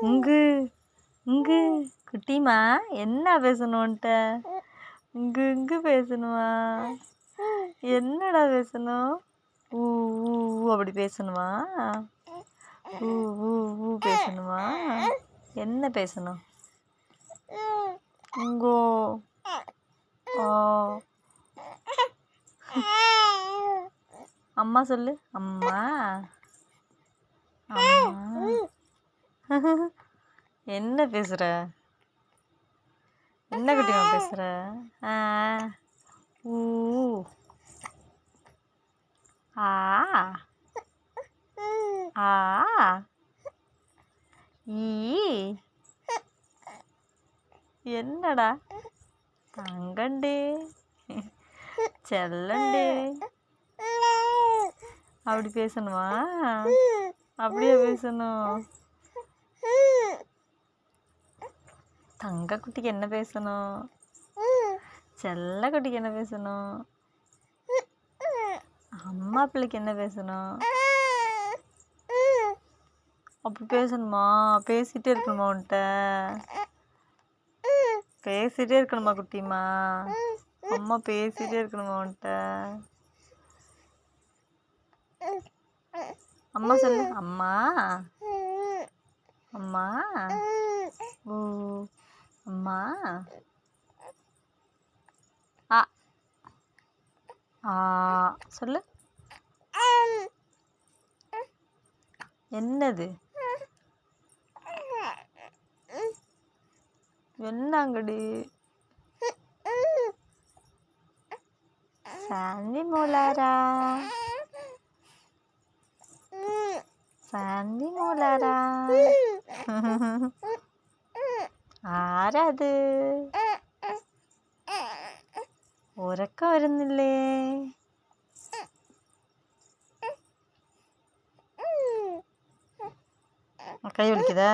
இங்கு இங்கு குட்டிமா என்ன பேசணும்ன்ட்ட இங்கு இங்கு பேசணுமா? என்னடா பேசணும்? ஊ ஊ ஊ அப்படி பேசணுமா? ஊ ஊ ஊ பேசணுமா? என்ன பேசணும்? இங்கோ ஓ அம்மா சொல்லு. அம்மா அம்மா என்ன பேசுற? என்ன குட்டிமா பேசுற? ஆ ஊ ஆ ஆ ஈ என்னடா தங்கண்டி செல்லண்டி அப்படி பேசணுமா? அப்படியே பேசணும். தங்க குட்டிக்கு என்ன பேசணும்? செல்ல குட்டிக்கு என்ன பேசணும்? அம்மா பிள்ளைக்கு என்ன பேசணும்? அப்படி பேசணுமா? பேசிட்டே இருக்கணுமா உன்கிட்ட? பேசிட்டே இருக்கணுமா குட்டிமா? அம்மா பேசிட்டே இருக்கணுமா உன்கிட்ட? அம்மா சொல்லு. அம்மா அம்மா ஊ அம்மா ஆ ஆ சொல்லு. என்னது? என்னங்கடி? சாந்தி மூலாரா சாந்தி மூலாரா ആരത്? ഉറക്കം വരുന്നില്ലേ? കൈ വിളിക്കുതാ?